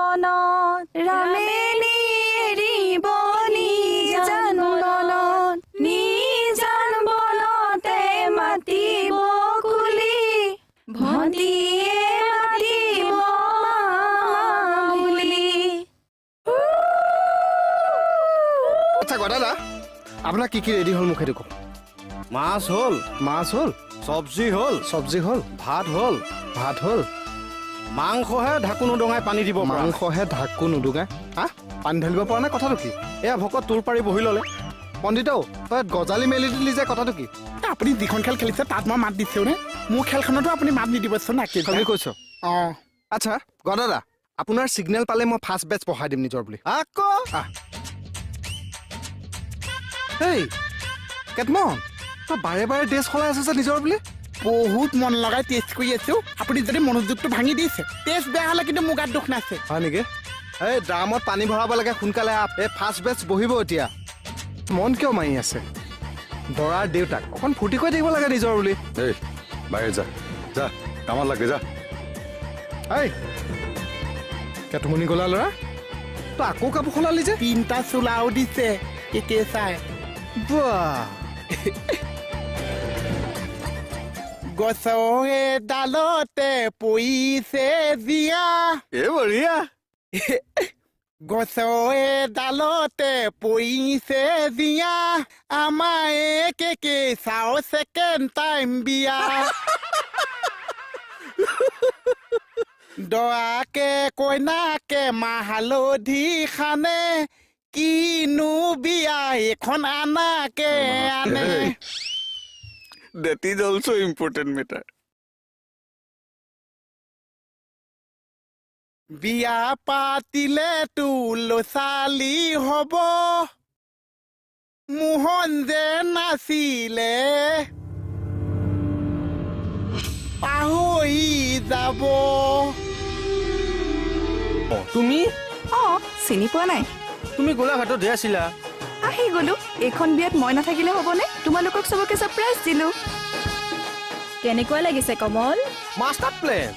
বনত ৰামে নিৰিব নিজান বনত নিজান বনতে মাতিব কুলি ভণ্টিয়ে মাতিব বুলি। আচ্ছা দাদা আপোনাৰ কি ৰেডি হ'ল মোক সেইটো কওক। মাছ হ'ল, চব্জি হ'ল, ভাত হ'ল, মাংসহে ঢাকোন উদঙাই পানী দিব পৰা নাই। মাংসহে ঢাকোন উদুঙাই পানী ঢালিব পৰা নাই কথাটো কি? এয়া ভকত তোৰ পাৰি বহি ল'লে। পণ্ডিতৌ তই গজালি মেলি দিলি যে কথাটো কি? আপুনি যিখন খেল খেলিছে তাত মই মাত দিছোঁ নে? মোৰ খেলখনতো আপুনি মাত নিদিবচোন না কি খালি কৈছ। অঁ আচ্ছা দাদা আপোনাৰ চিগনেল পালে মই ফাৰ্ষ্ট বেচ পঢ়াই দিম নিজৰ বুলি। আকৌ এই কেতমন তই বাৰে বাৰে ড্ৰেছ সলাই আছ যে নিজৰ বুলি। বহুত মন লগাই টেষ্ট কৰি আছো। আপুনি যদি মনোযোগটো ভাঙি দিছে টেষ্ট বেয়া হ'লে কিন্তু মোৰ গাত দুখ নাছে। হয় নেকি? এই ড্ৰামত পানী ভৰাব লাগে সোনকালে আপ। এই ফাৰ্ষ্ট বেচ বহিব এতিয়া। মন কিয় মাৰি আছে? দৰাৰ দেউতাক অকণ ফূৰ্তি কৰি থাকিব লাগে নিজৰ বুলি। এই বাহিৰ যা যা কামত লাগে যা। এই কেতুমনি গলা ল'ৰা তই আকৌ কাপোৰ সলালি যে। 3টা চোলাও দিছে একে চাই। বাহ গছৰে ডালতে পৰিছে জীয়া, এই বঢ়িয়া। গছৰে ডালতে পৰিছে জীয়া, আমাৰ একে চাও ছেকেণ্ড টাইম বিয়া। দৰাকে কইনাকে মাহ হালধি খানে, কিনো বিয়া এখন আনাকে আনে। That is also important matter. বিয়া পাতিলে ল'ৰা-ছোৱালী হ'ব, মোহন যে নাছিলে পাহৰি যাব। তুমি চিনি পোৱা নাই? তুমি গোলাঘাটত ধেৰ আছিলা। আহি গলো। এইখন বিয়াত মই নাথাকিলে হ'বনে? তোমালোকক চবকে ছাৰপ্ৰাইজ দিলো। কেনেকুৱা লাগিছে কমল? Master plan.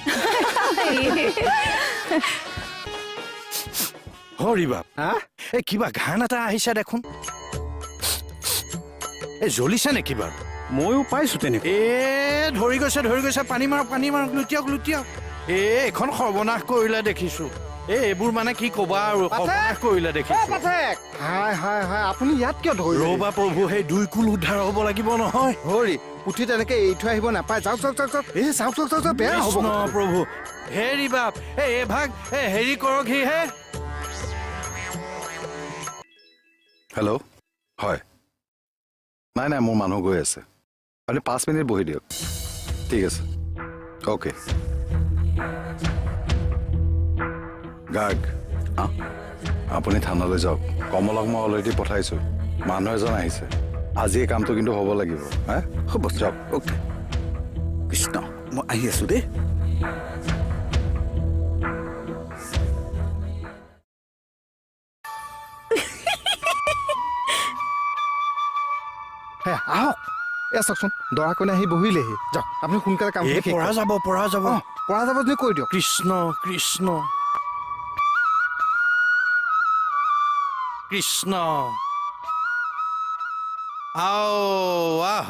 হৰি বাপ এই কিবা ঘান এটা আহিছে দেখোন। এই জ্বলিছে নেকি বাৰু? ময়ো পাইছো তেনেকুৱা। ধৰি গৈছে পানী মাৰক লুটিয়াওক। এইখন সৰ্বনাশ কৰিলে দেখিছো। এইবোৰ মানে কি কবা আৰু সৰ্বনাশ কৰিলে দেখিছো। হাই আপুনি ইয়াত কিয় ধৰিলে? ৰবা প্ৰভু সেই 2 কুল উদ্ধাৰ হ'ব লাগিব নহয়। হৰি পুথি তেনেকে এৰি থৈ আহিব নাপায়। যাওক এই যাওক বেয়া হ'ব কৃষ্ণ প্ৰভু। হেৰি বাপ এই ভাগ হেৰি কৰকহি হে। হেল্ল' হয় নাই মোৰ মানুহ গৈ আছে। আপুনি 5 মিনিট বহি দিয়ক। ঠিক আছে অ'কে। গাৰ্গ আপুনি থানালৈ যাওক। কমলক মই অলৰেডি পঠাইছোঁ। মানুহ এজন আহিছে। আজি এই কামটো কিন্তু হ'ব লাগিব। হ'ব যাওক। অ'কে কৃষ্ণ মই আহি আছো দেই। আহক এয়া চাওকচোন দৰা কইনা আহি বহিলেহি। যাওক আপুনি সোনকালে কাম পৰা যাব যদি কৈ দিয়ক। কৃষ্ণ আও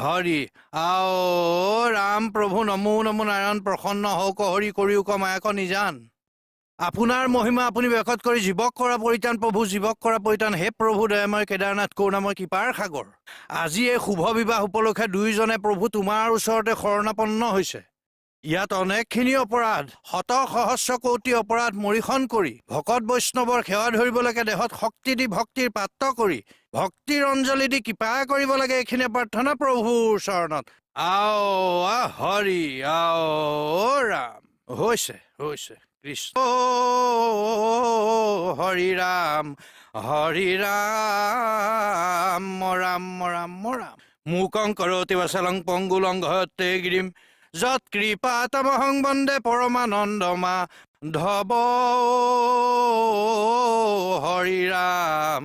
হৰি আও ৰাম প্ৰভু নমো নাৰায়ণ প্ৰসন্ন হওক হৰি কৰিও কমায়ক নিজান। আপোনাৰ মহিমা আপুনি ব্যকত কৰি জীৱক কৰা পৰিত্ৰাণ প্ৰভু জীৱক কৰা পৰিত্ৰাণ। হে প্ৰভু দয়াময় কেদাৰনাথ কৰোণাময় কৃপাৰ সাগৰ। আজি এই শুভ বিবাহ উপলক্ষে দুয়োজনে প্ৰভু তোমাৰ ওচৰতে শৰণাপন্ন হৈছে। ইয়াত অনেকখিনি অপৰাধ শত সহস্ৰ কোটি অপৰাধ মৰিখন কৰি ভকত বৈষ্ণৱৰ সেৱা ধৰিব লাগে। দেহত শক্তি দি ভক্তিৰ পাত্ৰ কৰি ভক্তিৰ অঞ্জলি দি কৃপা কৰিব লাগে। এইখিনি প্ৰাৰ্থনা প্ৰভুৰ চৰণত। আও হৰি আও ৰাম। হৈছে কৃষ্ণ হৰি ৰাম ৰাম মূকং কৰতি বাচলং পংগুলং ঘয়তে গিৰিম যৎ কৃপাতমহং বন্দে পৰমানন্দ মাধৱ। হৰি ৰাম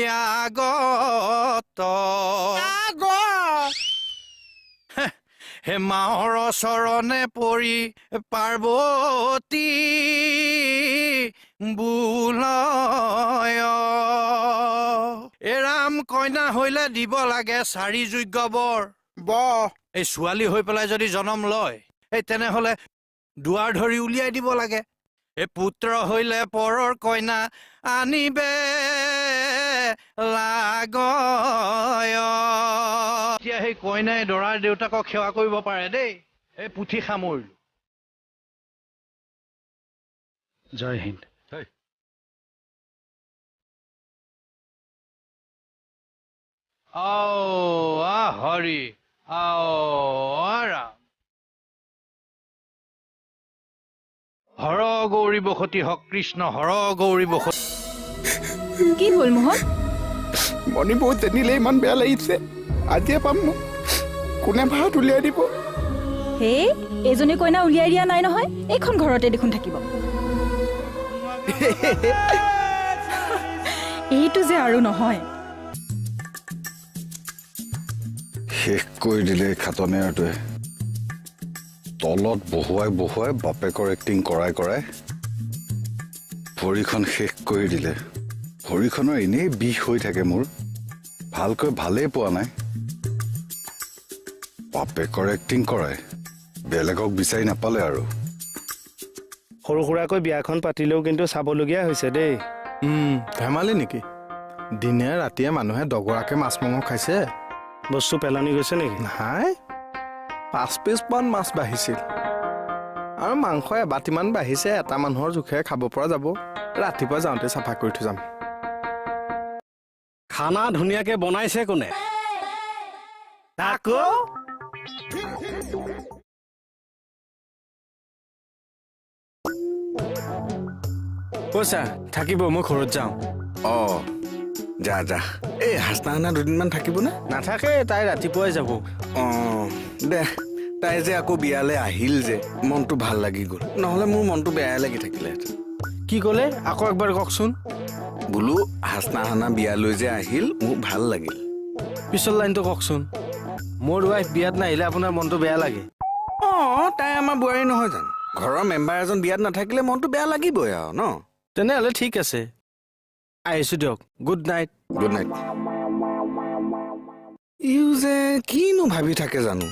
ইয়াগত হে মাহৰ চৰণে পৰি পাৰ্বতী বোলয় এ ৰাম কইনা হইলে দিব লাগে 4 যোগ্য বৰ ব এই ছোৱালী হৈ পেলাই যদি জনম লয় এই তেনেহলে দুৱাৰ ধৰি উলিয়াই দিব লাগে এই পুত্ৰ হইলে পৰৰ কইনা আনিবে লাগয় এতিয়া সেই কইনাই দৰাৰ দেউতাকক সেৱা কৰিব পাৰে দেই এই পুথি সামৰিলো জয় হিন্দ আও হৰি আও ৰাম হৰ গৌৰী বসতি হক কৃষ্ণ হৰ গৌৰী বসতি কি হ'ল মোহন মণি বহুত জানিলে ইমান বেয়া লাগিছে আজিয়ে পাম মোক কোনে ভাত উলিয়াই দিব হে এজনী কইনা উলিয়াই দিয়া নাই নহয় এইখন ঘৰতে দেখোন থাকিব এইটো যে আৰু নহয় শেষ কৰি দিলে খাটনিয়াৰটোৱে তলত বহুৱাই বাপেকৰ এক্টিং কৰাই ভৰিখন শেষ কৰি দিলে ভৰিখনৰ এনেই বিষ হৈ থাকে মোৰ ভালকৈ ভালেই পোৱা নাই বাপেকৰ এক্টিং কৰাই বেলেগক বিচাৰি নাপালে আৰু সৰু সুৰাকৈ বিয়াখন পাতিলেও কিন্তু চাবলগীয়া হৈছে দেই ধেমালি নেকি দিনে ৰাতিয়ে মানুহে দগৰাকে মাছ মাংস খাইছে বস্তু পেলনি গৈছে নেকি নাই 5 পিচমান মাছ বাঢ়িছিল আৰু মাংস এবাতিমান বাঢ়িছে এটা মানুহৰ জোখেৰে খাব পৰা যাব ৰাতিপুৱা যাওঁতে চাফা কৰি থৈ যাম খানা ধুনীয়াকে বনাইছে কোনে আকৌ পইচা থাকিব মই ঘৰত যাওঁ অ যা এই হাসনা দুদিনমান থাকিবনে নাথাকে তাই ৰাতিপুৱাই যাব অ দে তাই যে আকৌ বিয়ালে আহিল যে মনটো ভাল লাগি গ'ল নহলে মোৰ মনটো বেয়াই লাগি থাকিলে কি ক'লে আকৌ একবাৰ কওকচোন বোলো হাসনা বিয়ালৈ যে আহিল মোৰ ভাল লাগিল পিছৰ লাইনটো কওকচোন মোৰ ৱাইফ বিয়াত নাহিলে আপোনাৰ মনটো বেয়া লাগে অ তাই আমাৰ বোৱাৰী নহয় জানো ঘৰৰ মেম্বাৰ এজন বিয়াত নাথাকিলে মনটো বেয়া লাগিবই আৰু ন তেনেহ'লে ঠিক আছে আহিছোঁ দিয়ক good night good night you যে কিনো ভাবি থাকে জানো